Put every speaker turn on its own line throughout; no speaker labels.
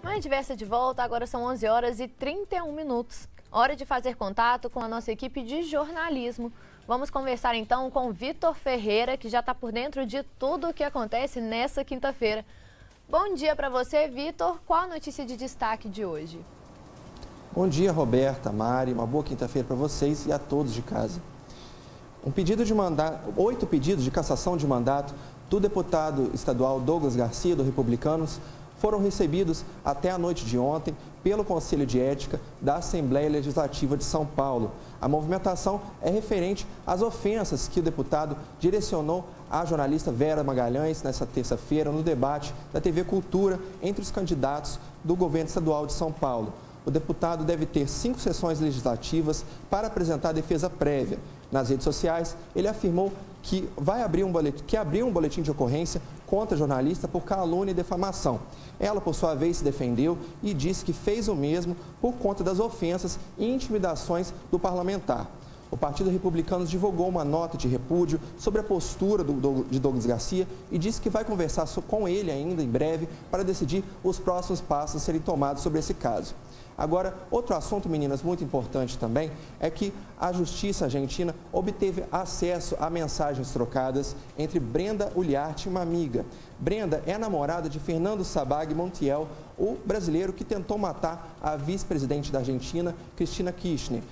Mais Diversa de volta, agora são 11 horas e 31 minutos. Hora de fazer contato com a nossa equipe de jornalismo. Vamos conversar então com Vitor Ferreira, que já está por dentro de tudo o que acontece nessa quinta-feira. Bom dia para você, Vitor. Qual a notícia de destaque de hoje?
Bom dia, Roberta, Mari. Uma boa quinta-feira para vocês e a todos de casa. 8 pedidos de cassação de mandato do deputado estadual Douglas Garcia, do Republicanos, foram recebidos até a noite de ontem pelo Conselho de Ética da Assembleia Legislativa de São Paulo. A movimentação é referente às ofensas que o deputado direcionou à jornalista Vera Magalhães nessa terça-feira no debate da TV Cultura entre os candidatos do governo estadual de São Paulo. O deputado deve ter 5 sessões legislativas para apresentar defesa prévia. Nas redes sociais, ele afirmou que abriu um boletim de ocorrência contra a jornalista por calúnia e defamação. Ela, por sua vez, se defendeu e disse que fez o mesmo por conta das ofensas e intimidações do parlamentar. O Partido Republicano divulgou uma nota de repúdio sobre a postura de Douglas Garcia e disse que vai conversar com ele ainda em breve para decidir os próximos passos a serem tomados sobre esse caso. Agora, outro assunto, meninas, muito importante também, é que a Justiça Argentina obteve acesso a mensagens trocadas entre Brenda Uliarte e uma amiga. Brenda é namorada de Fernando Sabag Montiel, o brasileiro que tentou matar a vice-presidente da Argentina, Cristina Kirchner,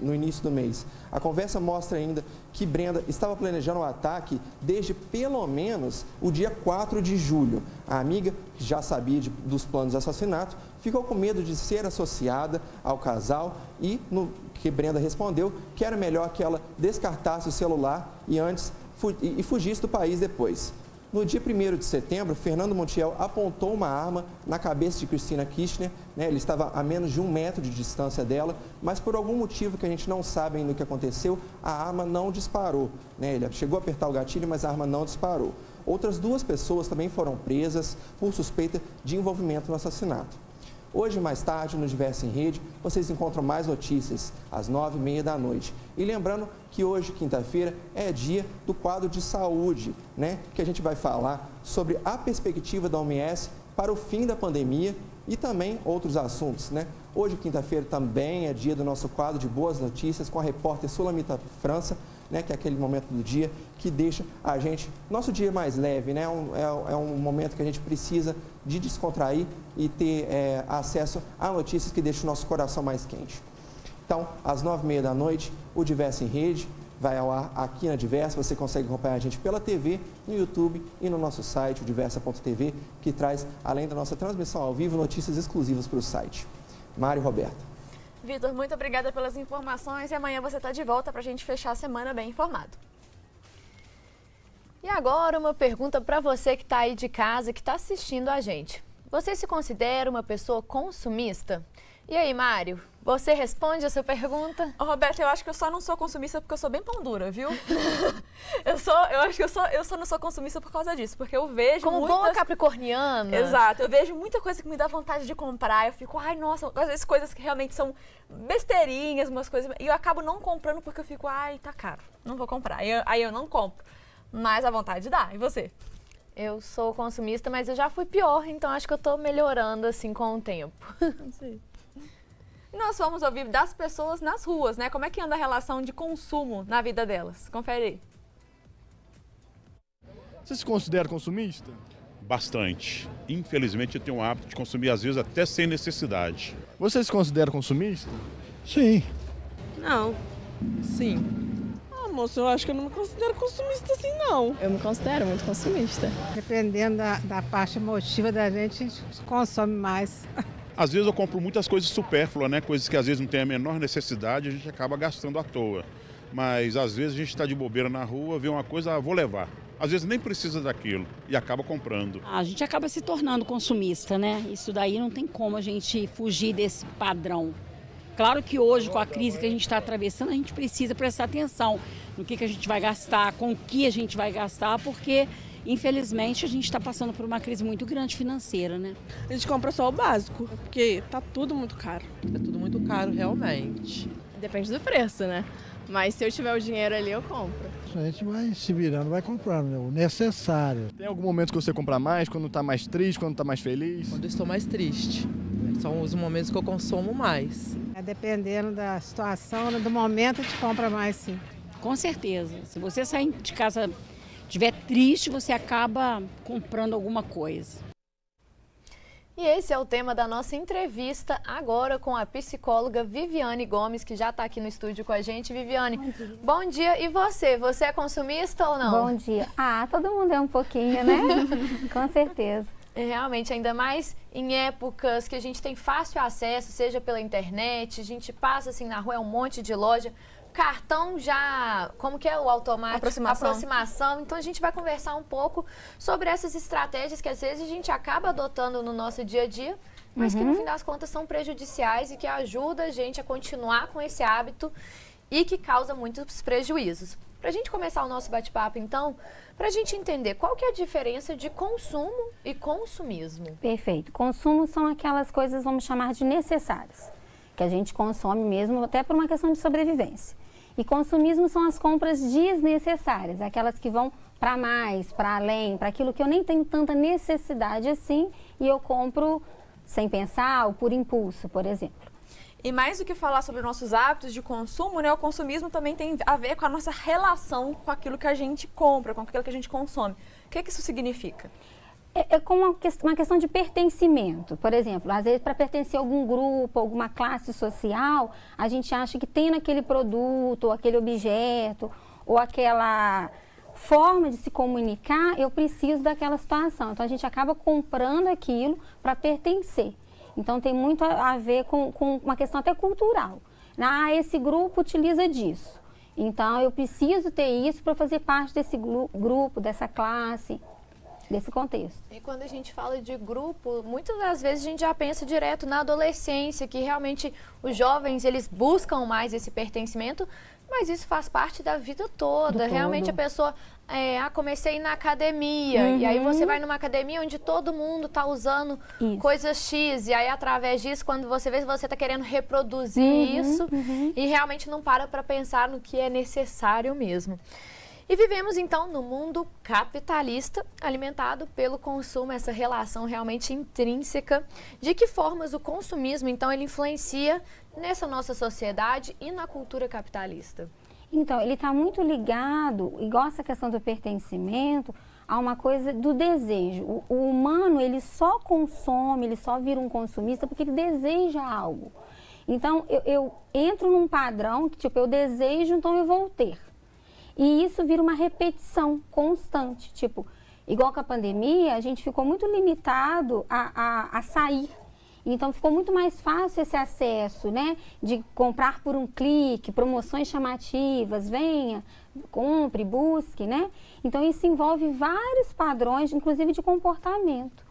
no início do mês. A conversa mostra ainda que Brenda estava planejando o ataque desde pelo menos o dia 4 de julho. A amiga, que já sabia dos planos de assassinato, ficou com medo de ser associada ao casal e, no que Brenda respondeu, que era melhor que ela descartasse o celular e fugisse do país depois. No dia 1º de setembro, Fernando Montiel apontou uma arma na cabeça de Cristina Kirchner. Ele estava a menos de 1 metro de distância dela, mas por algum motivo que a gente não sabe ainda o que aconteceu, a arma não disparou. Ele chegou a apertar o gatilho, mas a arma não disparou. Outras 2 pessoas também foram presas por suspeita de envolvimento no assassinato. Hoje, mais tarde, no Diversa em Rede, vocês encontram mais notícias, às 9h30 da noite. E lembrando que hoje, quinta-feira, é dia do quadro de saúde, que a gente vai falar sobre a perspectiva da OMS para o fim da pandemia e também outros assuntos, Hoje, quinta-feira, também é dia do nosso quadro de boas notícias com a repórter Sulamita França, que é aquele momento do dia que deixa a gente, nosso dia mais leve, É um momento que a gente precisa de descontrair e ter acesso a notícias que deixam o nosso coração mais quente. Então, às 9h30 da noite, o Diversa em Rede vai ao ar aqui na Diversa. Você consegue acompanhar a gente pela TV, no YouTube e no nosso site, o diversa.tv, que traz, além da nossa transmissão ao vivo, notícias exclusivas para o site. Mário e Roberta.
Vitor, muito obrigada pelas informações e amanhã você está de volta para a gente fechar a semana bem informado. E agora uma pergunta para você que está aí de casa, que está assistindo a gente. Você se considera uma pessoa consumista? E aí, Mário, você responde essa pergunta?
Roberta, eu acho que eu só não sou consumista porque eu sou bem pão dura, viu? eu acho que eu só não sou consumista por causa disso, porque eu vejo
como boa capricorniana.
Exato, eu vejo muita coisa que me dá vontade de comprar, eu fico, ai, nossa, às vezes coisas que realmente são besteirinhas, umas coisas, e eu acabo não comprando porque eu fico, ai, tá caro, não vou comprar, aí eu não compro, mas a vontade dá, e você?
Eu sou consumista, mas eu já fui pior, então acho que eu tô melhorando, assim, com o tempo.
Sim. Nós vamos ouvir das pessoas nas ruas, Como é que anda a relação de consumo na vida delas? Confere aí.
Você se considera consumista?
Bastante. Infelizmente eu tenho o hábito de consumir às vezes até sem necessidade.
Você se considera consumista?
Sim.
Não.
Sim. Moço, eu acho que eu não me considero consumista assim, não.
Eu me considero muito consumista.
Dependendo da parte emotiva da gente, a gente consome mais.
Às vezes eu compro muitas coisas supérfluas, Coisas que às vezes não tem a menor necessidade, a gente acaba gastando à toa. Mas às vezes a gente está de bobeira na rua, vê uma coisa, vou levar. Às vezes nem precisa daquilo e acaba comprando.
A gente acaba se tornando consumista, Isso daí não tem como a gente fugir desse padrão. Claro que hoje, com a crise que a gente está atravessando, a gente precisa prestar atenção no que a gente vai gastar, com o que a gente vai gastar, porque, infelizmente, a gente está passando por uma crise muito grande financeira,
A gente compra só o básico, porque tá tudo muito caro.
É tudo muito caro, realmente.
Depende do preço, Mas se eu tiver o dinheiro ali, eu compro.
A gente vai se virando, vai comprando, né? O necessário.
Tem algum momento que você compra mais, quando tá mais triste, quando tá mais feliz?
Quando eu estou mais triste. São os momentos que eu consumo mais.
Dependendo da situação, do momento, a gente compra mais, sim.
Com certeza. Se você sair de casa, estiver triste, você acaba comprando alguma coisa.
E esse é o tema da nossa entrevista agora com a psicóloga Viviane Gomes, que já está aqui no estúdio com a gente. Viviane, bom dia. E você? Você é consumista ou não?
Bom dia. Todo mundo é um pouquinho, né? Com certeza.
Realmente, ainda mais em épocas que a gente tem fácil acesso, seja pela internet, a gente passa assim na rua, é um monte de loja. Cartão já, como que é o automático? Aproximação. Então a gente vai conversar um pouco sobre essas estratégias que às vezes a gente acaba adotando no nosso dia a dia, mas que no fim das contas são prejudiciais e que ajudam a gente a continuar com esse hábito e que causa muitos prejuízos. Para a gente começar o nosso bate-papo, então, para a gente entender qual que é a diferença de consumo e consumismo.
Perfeito. Consumo são aquelas coisas, vamos chamar de necessárias, que a gente consome mesmo até por uma questão de sobrevivência. E consumismo são as compras desnecessárias, aquelas que vão para mais, para além, para aquilo que eu nem tenho tanta necessidade assim e eu compro sem pensar ou por impulso, por exemplo.
E mais do que falar sobre nossos hábitos de consumo, né, o consumismo também tem a ver com a nossa relação com aquilo que a gente compra, com aquilo que a gente consome. O que isso significa?
É como uma questão de pertencimento. Por exemplo, às vezes para pertencer a algum grupo, alguma classe social, a gente acha que tem naquele produto, ou aquele objeto, ou aquela forma de se comunicar, eu preciso daquela situação. Então a gente acaba comprando aquilo para pertencer. Então tem muito a ver com uma questão até cultural. Esse grupo utiliza disso. Então eu preciso ter isso para fazer parte desse grupo, dessa classe, desse contexto.
E quando a gente fala de grupo, muitas das vezes a gente já pensa direto na adolescência, que realmente os jovens, eles buscam mais esse pertencimento, mas isso faz parte da vida toda. Realmente a pessoa, comecei na academia, e aí você vai numa academia onde todo mundo está usando coisas X, e aí através disso, quando você vê, você está querendo reproduzir isso, e realmente não para pensar no que é necessário mesmo. E vivemos, então, no mundo capitalista, alimentado pelo consumo, essa relação realmente intrínseca. De que formas o consumismo, então, ele influencia nessa nossa sociedade e na cultura capitalista?
Então, ele está muito ligado, igual essa questão do pertencimento, a uma coisa do desejo. O humano, ele só consome, ele só vira um consumista porque ele deseja algo. Então, eu entro num padrão que, tipo, eu desejo, então eu vou ter. E isso vira uma repetição constante, tipo, igual com a pandemia, a gente ficou muito limitado a sair. Então ficou muito mais fácil esse acesso, né, de comprar por um clique, promoções chamativas, venha, compre, busque, né? Então isso envolve vários padrões, inclusive de comportamento.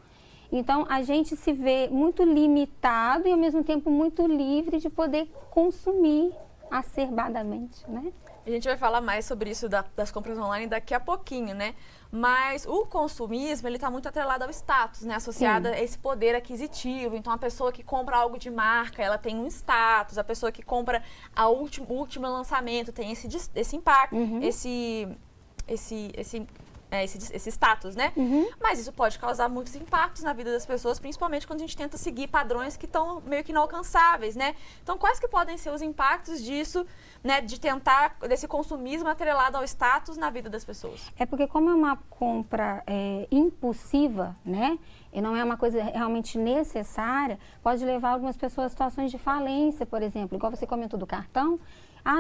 Então a gente se vê muito limitado e ao mesmo tempo muito livre de poder consumir acerbadamente, né?
A gente vai falar mais sobre isso das compras online daqui a pouquinho, né? Mas o consumismo, ele está muito atrelado ao status, né? Associado a esse poder aquisitivo. Então, a pessoa que compra algo de marca, ela tem um status. A pessoa que compra o último lançamento tem esse impacto, esse status, né? Mas isso pode causar muitos impactos na vida das pessoas, principalmente quando a gente tenta seguir padrões que estão meio que inalcançáveis, né? Então, quais que podem ser os impactos disso, né? De tentar, desse consumismo atrelado ao status na vida das pessoas?
É porque como é uma compra impulsiva, né? E não é uma coisa realmente necessária, pode levar algumas pessoas a situações de falência, por exemplo. Igual você comentou do cartão.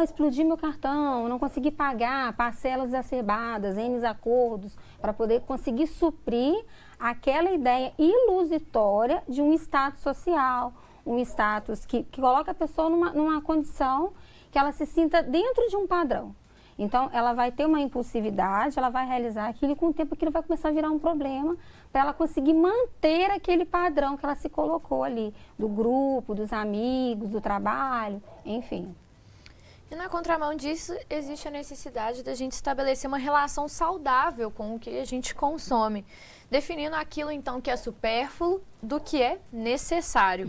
Explodi meu cartão, não consegui pagar, parcelas exacerbadas, N acordos, para poder conseguir suprir aquela ideia ilusitória de um status social, um status que coloca a pessoa numa condição que ela se sinta dentro de um padrão. Então, ela vai ter uma impulsividade, ela vai realizar aquilo e com o tempo aquilo vai começar a virar um problema para ela conseguir manter aquele padrão que ela se colocou ali, do grupo, dos amigos, do trabalho, enfim.
E na contramão disso, existe a necessidade da gente estabelecer uma relação saudável com o que a gente consome, definindo aquilo, então, que é supérfluo do que é necessário.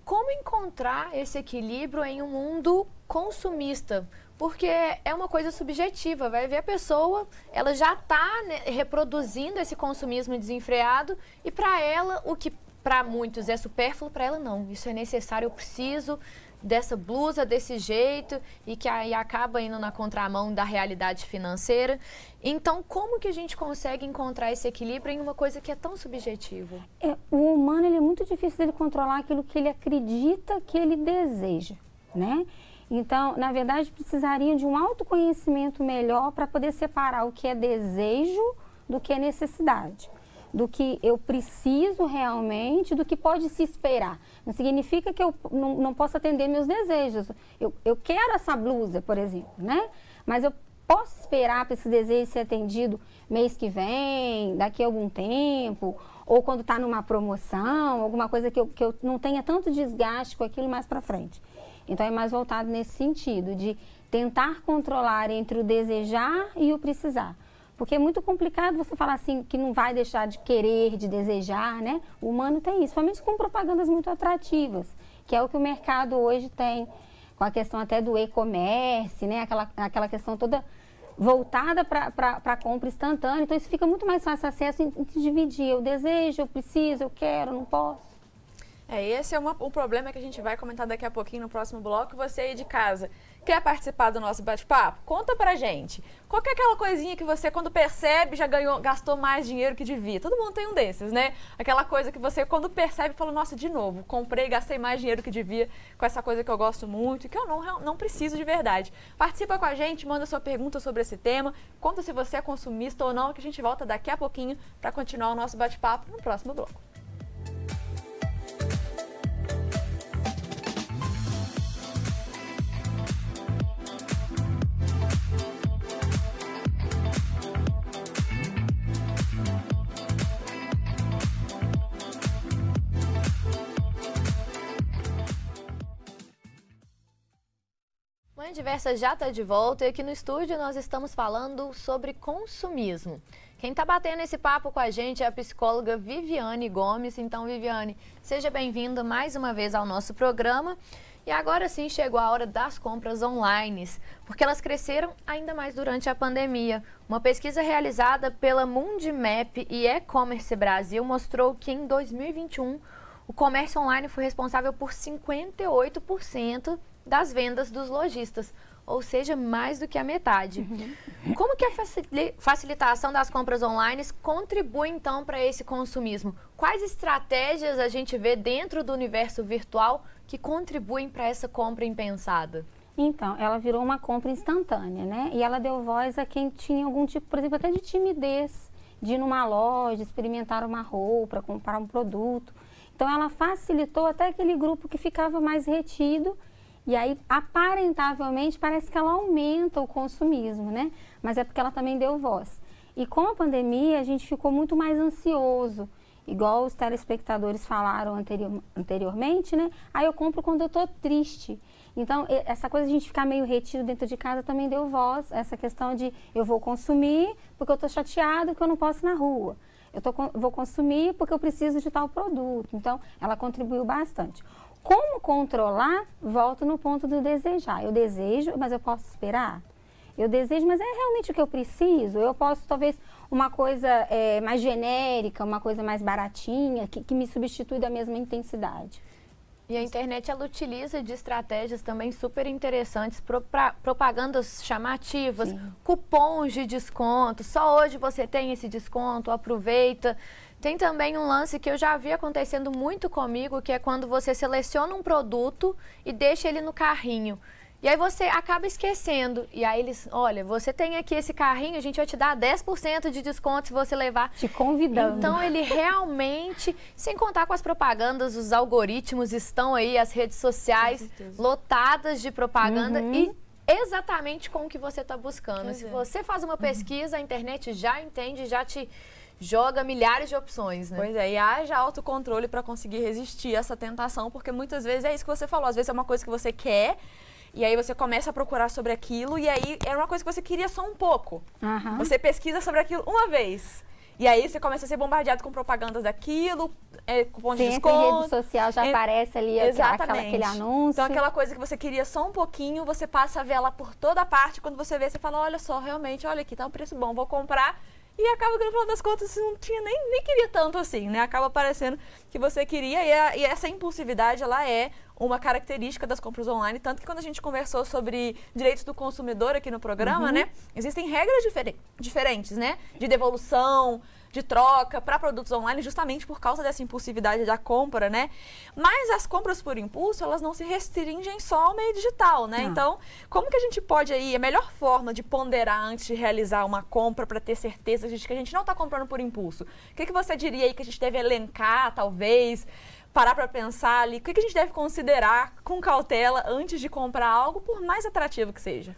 Como encontrar esse equilíbrio em um mundo consumista? porque é uma coisa subjetiva. Vai ver a pessoa, ela já está reproduzindo esse consumismo desenfreado e para ela, o que para muitos é supérfluo, para ela não. Isso é necessário, eu preciso dessa blusa desse jeito e que aí acaba indo na contramão da realidade financeira. Então, como que a gente consegue encontrar esse equilíbrio em uma coisa que é tão subjetiva?
O humano, ele é muito difícil dele controlar aquilo que ele acredita que ele deseja, né? Então, na verdade, precisaria de um autoconhecimento melhor para poder separar o que é desejo do que é necessidade. Do que eu preciso realmente, do que pode se esperar. Não significa que eu não possa atender meus desejos. Eu quero essa blusa, por exemplo, né? Mas eu posso esperar para esse desejo ser atendido mês que vem, daqui a algum tempo, ou quando está numa promoção, alguma coisa que eu não tenha tanto desgaste com aquilo mais para frente. Então, é mais voltado nesse sentido, de tentar controlar entre o desejar e o precisar. Porque é muito complicado você falar assim que não vai deixar de querer, de desejar, né? O humano tem isso, principalmente com propagandas muito atrativas, que é o que o mercado hoje tem, com a questão até do e-commerce, né? Aquela questão toda voltada para a compra instantânea. Então, isso fica muito mais fácil acesso em dividir. Eu desejo, eu preciso, eu quero, não posso.
Esse é um problema que a gente vai comentar daqui a pouquinho no próximo bloco. Você aí de casa, quer participar do nosso bate-papo? Conta pra gente. Qual que é aquela coisinha que você, quando percebe, já gastou mais dinheiro que devia? Todo mundo tem um desses, né? Aquela coisa que você, quando percebe, fala, nossa, de novo, comprei, gastei mais dinheiro que devia com essa coisa que eu gosto muito e que eu não preciso de verdade. Participa com a gente, manda sua pergunta sobre esse tema, conta se você é consumista ou não, que a gente volta daqui a pouquinho para continuar o nosso bate-papo no próximo bloco.
Mãe Diversa já está de volta e aqui no estúdio nós estamos falando sobre consumismo. Quem está batendo esse papo com a gente é a psicóloga Viviane Gomes. Então, Viviane, seja bem-vinda mais uma vez ao nosso programa. E agora sim chegou a hora das compras online, porque elas cresceram ainda mais durante a pandemia. Uma pesquisa realizada pela Mundimap e E-Commerce Brasil mostrou que em 2021 o comércio online foi responsável por 58% das vendas dos lojistas, ou seja, mais do que a metade. Como que a facilitação das compras online contribui, então, para esse consumismo? Quais estratégias a gente vê dentro do universo virtual que contribuem para essa compra impensada?
Então, ela virou uma compra instantânea, né? E ela deu voz a quem tinha algum tipo, por exemplo, até de timidez, de ir numa loja, experimentar uma roupa, comprar um produto. Então, ela facilitou até aquele grupo que ficava mais retido. E aí, aparentavelmente, parece que ela aumenta o consumismo, né? Mas é porque ela também deu voz. E com a pandemia, a gente ficou muito mais ansioso, igual os telespectadores falaram anteriormente, né? Aí eu compro quando eu tô triste. Então, essa coisa de a gente ficar meio retido dentro de casa também deu voz. Essa questão de eu vou consumir porque eu tô chateado que eu não posso ir na rua. Vou consumir porque eu preciso de tal produto. Então, ela contribuiu bastante. Como controlar? Volto no ponto do desejar. Eu desejo, mas eu posso esperar? Eu desejo, mas é realmente o que eu preciso? Eu posso, talvez, uma coisa mais genérica, uma coisa mais baratinha, que me substitui da mesma intensidade.
E a internet, ela utiliza de estratégias também super interessantes, propagandas chamativas, sim, cupons de desconto, só hoje você tem esse desconto, aproveita. Tem também um lance que eu já vi acontecendo muito comigo, que é quando você seleciona um produto e deixa ele no carrinho. E aí você acaba esquecendo. E aí eles, olha, você tem aqui esse carrinho, a gente vai te dar 10% de desconto se você levar.
Te convidando.
Então ele realmente, sem contar com as propagandas, os algoritmos estão aí, as redes sociais lotadas de propaganda e exatamente com o que você está buscando. Se você faz uma pesquisa, a internet já entende, já te joga milhares de opções, né?
Pois é, e haja autocontrole para conseguir resistir a essa tentação, porque muitas vezes é isso que você falou, às vezes é uma coisa que você quer, e aí você começa a procurar sobre aquilo, e aí era uma coisa que você queria só um pouco. Você pesquisa sobre aquilo uma vez, E aí você começa a ser bombardeado com propagandas daquilo, cupom de
Sim,
desconto.
em rede social já aparece ali aquele anúncio.
Então aquela coisa que você queria só um pouquinho, você passa a ver ela por toda parte. Quando você vê, você fala, olha só, realmente, olha aqui, tá um preço bom, vou comprar. E acaba que no final das contas você não tinha nem queria tanto assim, né? Acaba parecendo que você queria e essa impulsividade, ela é uma característica das compras online, tanto que quando a gente conversou sobre direitos do consumidor aqui no programa, né? Existem regras diferentes, né? De devolução, de troca para produtos online, justamente por causa dessa impulsividade da compra, né? Mas as compras por impulso, elas não se restringem só ao meio digital, né? Então, como que a gente pode aí, a melhor forma de ponderar antes de realizar uma compra para ter certeza de que a gente não está comprando por impulso? O que você diria aí que a gente deve elencar, talvez, parar para pensar ali? O que a gente deve considerar com cautela antes de comprar algo, por mais atrativo que seja?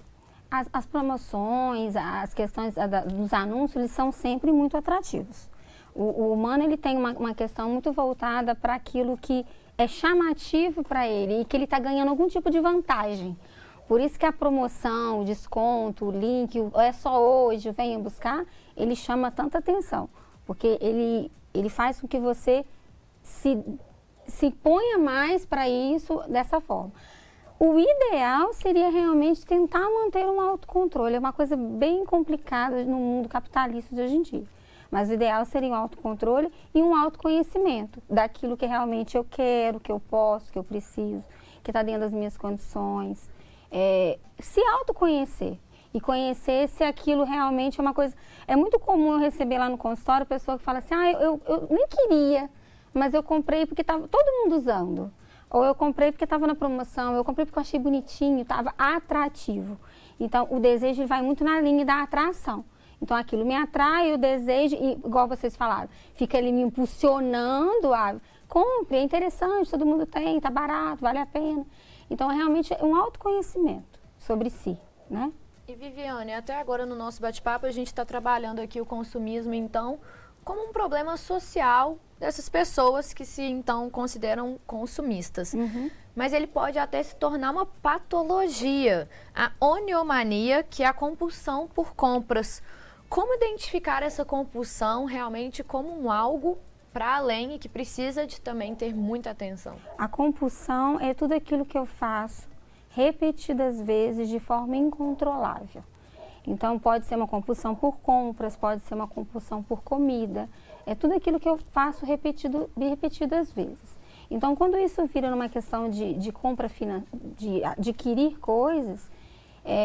As promoções, as questões dos anúncios, eles são sempre muito atrativos. O humano, ele tem uma questão muito voltada para aquilo que é chamativo para ele e que ele está ganhando algum tipo de vantagem. Por isso que a promoção, o desconto, o link, é só hoje, venha buscar, ele chama tanta atenção. Porque ele faz com que você se ponha mais para isso dessa forma. O ideal seria realmente tentar manter um autocontrole. É uma coisa bem complicada no mundo capitalista de hoje em dia. Mas o ideal seria um autocontrole e um autoconhecimento daquilo que realmente eu quero, que eu posso, que eu preciso, que está dentro das minhas condições. Se autoconhecer e conhecer se aquilo realmente é uma coisa... É muito comum eu receber lá no consultório pessoa que fala assim, eu nem queria, mas eu comprei porque estava todo mundo usando. Ou eu comprei porque estava na promoção, eu comprei porque eu achei bonitinho, estava atrativo. Então, o desejo vai muito na linha da atração. Então, aquilo me atrai, eu desejo, e igual vocês falaram, fica ali me impulsionando a compre, é interessante, todo mundo tem, tá barato, vale a pena. Então, é realmente um autoconhecimento sobre si, né?
E Viviane, até agora no nosso bate-papo a gente está trabalhando aqui o consumismo, então, como um problema social dessas pessoas que se, então, consideram consumistas. Mas ele pode até se tornar uma patologia, a oniomania, que é a compulsão por compras. Como identificar essa compulsão realmente como algo para além e que precisa de também ter muita atenção?
A compulsão é tudo aquilo que eu faço repetidas vezes de forma incontrolável. Então, pode ser uma compulsão por compras, pode ser uma compulsão por comida. É tudo aquilo que eu faço repetidas vezes. Então, quando isso vira numa questão de compra de adquirir coisas,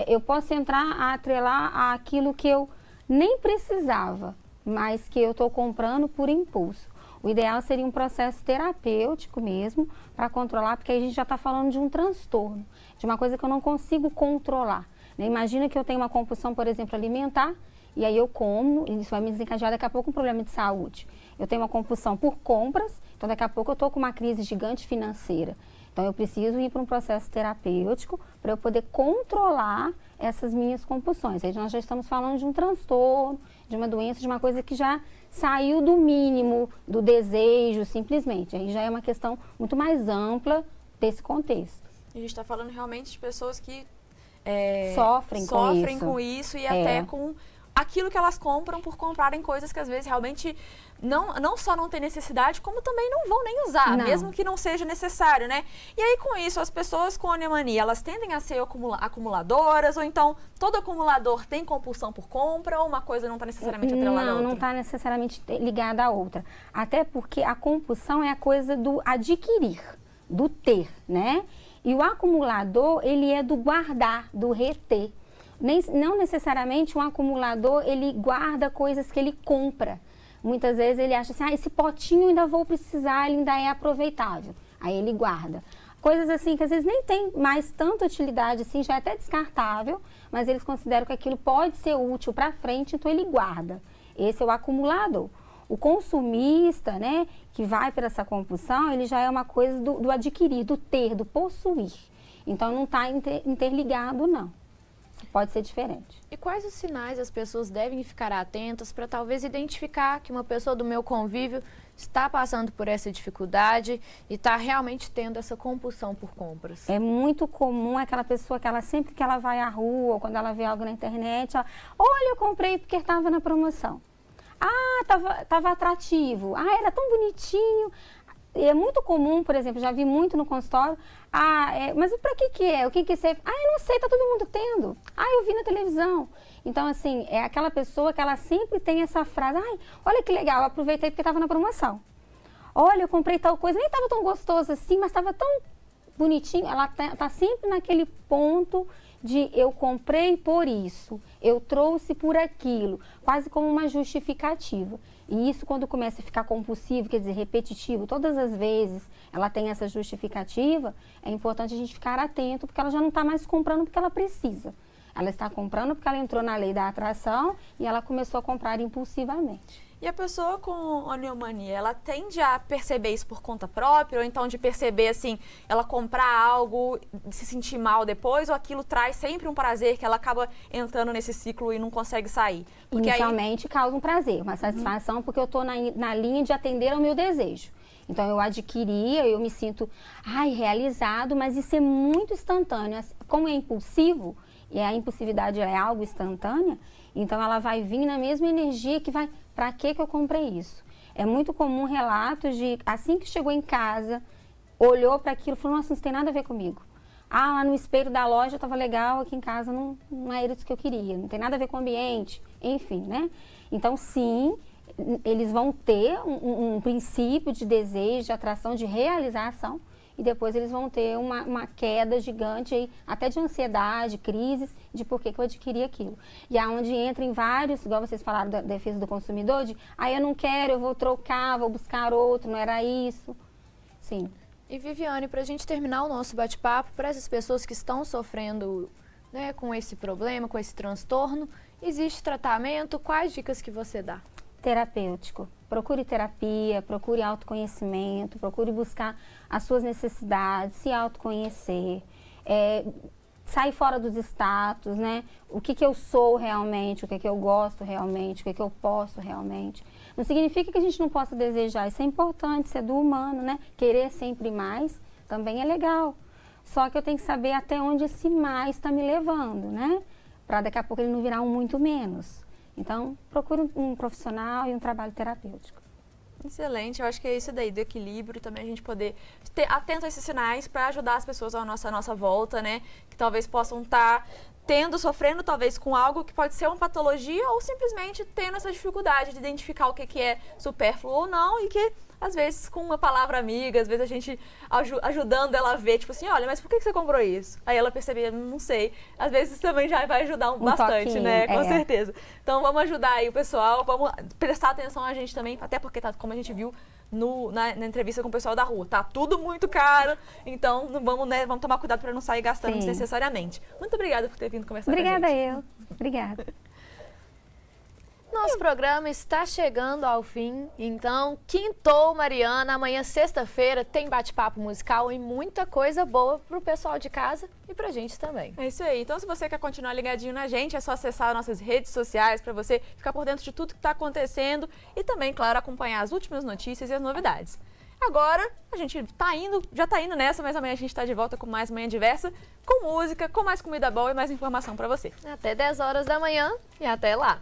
eu posso entrar a atrelar àquilo que eu nem precisava, mas que eu estou comprando por impulso. O ideal seria um processo terapêutico mesmo, para controlar, porque aí a gente já está falando de um transtorno, de uma coisa que eu não consigo controlar. Imagina que eu tenho uma compulsão, por exemplo, alimentar, e aí eu como, e isso vai me desencadear daqui a pouco um problema de saúde. Eu tenho uma compulsão por compras, então daqui a pouco eu estou com uma crise gigante financeira. Então eu preciso ir para um processo terapêutico para eu poder controlar essas minhas compulsões. Aí nós já estamos falando de um transtorno, de uma doença, de uma coisa que já saiu do mínimo, do desejo, simplesmente. Aí já é uma questão muito mais ampla desse contexto.
A gente está falando realmente de pessoas que
sofrem
com isso e até com aquilo que elas compram por comprarem coisas que às vezes realmente não só não tem necessidade, como também não vão nem usar, mesmo que não seja necessário, né? E aí com isso, as pessoas com oniomania, elas tendem a ser acumuladoras, ou então todo acumulador tem compulsão por compra, ou uma coisa não está necessariamente atrelada à outra?
Não está necessariamente ligada à outra. Até porque a compulsão é a coisa do adquirir, do ter, né? E o acumulador, ele é do guardar, do reter. Não necessariamente um acumulador, ele guarda coisas que ele compra. Muitas vezes ele acha assim, esse potinho eu ainda vou precisar, ele ainda é aproveitável. Aí ele guarda. Coisas assim que às vezes nem tem mais tanta utilidade assim, já é até descartável, mas eles consideram que aquilo pode ser útil para frente, então ele guarda. Esse é o acumulador. O consumista, né, que vai para essa compulsão, ele já é uma coisa do adquirir, do ter, do possuir. Então não está interligado, não. Pode ser diferente.
E quais os sinais as pessoas devem ficar atentas para talvez identificar que uma pessoa do meu convívio está passando por essa dificuldade e está realmente tendo essa compulsão por compras?
É muito comum aquela pessoa que ela sempre que ela vai à rua ou quando ela vê algo na internet, ela, olha, eu comprei porque estava na promoção. Ah, tava atrativo. Ah, era tão bonitinho. E é muito comum, por exemplo, já vi muito no consultório. Mas para que é? O que você... eu não sei, tá todo mundo tendo. Eu vi na televisão. Então, assim, é aquela pessoa que ela sempre tem essa frase. Olha que legal, eu aproveitei porque estava na promoção. Olha, eu comprei tal coisa, nem estava tão gostoso assim, mas estava tão bonitinho. Ela tá sempre naquele ponto de eu comprei por isso, eu trouxe por aquilo, quase como uma justificativa. E isso, quando começa a ficar compulsivo, quer dizer, repetitivo, todas as vezes ela tem essa justificativa, é importante a gente ficar atento, porque ela já não está mais comprando porque ela precisa. Ela está comprando porque ela entrou na lei da atração e ela começou a comprar impulsivamente.
E a pessoa com oniomania, ela tende a perceber isso por conta própria, ou então de perceber, assim, ela comprar algo, se sentir mal depois, ou aquilo traz sempre um prazer que ela acaba entrando nesse ciclo e não consegue sair? Porque
inicialmente causa um prazer, uma satisfação, porque eu estou na linha de atender ao meu desejo. Então, eu adquiria, eu me sinto, realizado, mas isso é muito instantâneo. Como é impulsivo, e a impulsividade é algo instantânea, então ela vai vir na mesma energia que vai... Para que eu comprei isso? É muito comum relatos de, assim que chegou em casa, olhou para aquilo e falou, nossa, não tem nada a ver comigo. Lá no espelho da loja estava legal, aqui em casa não era isso que eu queria, não tem nada a ver com o ambiente, enfim, né? Então, sim, eles vão ter um princípio de desejo, de atração, de realização, e depois eles vão ter uma queda gigante, aí, até de ansiedade, crises, de por que eu adquiri aquilo. E aonde entra em vários, igual vocês falaram da defesa do consumidor, de eu não quero, eu vou trocar, vou buscar outro, não era isso. Sim.
E Viviane, para a gente terminar o nosso bate-papo, para essas pessoas que estão sofrendo, né, com esse problema, com esse transtorno, existe tratamento? Quais dicas que você dá?
Terapêutico. Procure terapia, procure autoconhecimento, procure buscar as suas necessidades, se autoconhecer, sair fora dos status, né? O que eu sou realmente, o que eu gosto realmente, o que eu posso realmente. Não significa que a gente não possa desejar, isso é importante, isso é do humano, né? Querer sempre mais também é legal. Só que eu tenho que saber até onde esse mais está me levando, né? Para daqui a pouco ele não virar um muito menos. Então, procure um profissional e um trabalho terapêutico.
Excelente, eu acho que é isso daí, do equilíbrio, também a gente poder ter atento a esses sinais para ajudar as pessoas à nossa volta, né? Que talvez possam estar sofrendo talvez com algo que pode ser uma patologia ou simplesmente tendo essa dificuldade de identificar o que é supérfluo ou não e que, às vezes, com uma palavra amiga, às vezes a gente ajudando ela a ver, tipo assim, olha, mas por que você comprou isso? Aí ela percebia, não sei. Às vezes também já vai ajudar bastante, toquinho, né? Com certeza. Então vamos ajudar aí o pessoal, vamos prestar atenção a gente também, até porque, como a gente viu na entrevista com o pessoal da rua, tá tudo muito caro, então vamos tomar cuidado para não sair gastando desnecessariamente. Muito obrigada por ter vindo conversar com a gente.
Obrigada. Obrigada.
Nosso programa está chegando ao fim, então quintou, Mariana. Amanhã, sexta-feira, tem bate-papo musical e muita coisa boa pro pessoal de casa e pra gente também.
É isso aí. Então, se você quer continuar ligadinho na gente, é só acessar nossas redes sociais para você ficar por dentro de tudo que está acontecendo e também, claro, acompanhar as últimas notícias e as novidades. Agora, a gente já tá indo nessa, mas amanhã a gente está de volta com mais Manhã Diversa, com música, com mais comida boa e mais informação para você.
Até 10 horas da manhã e até lá!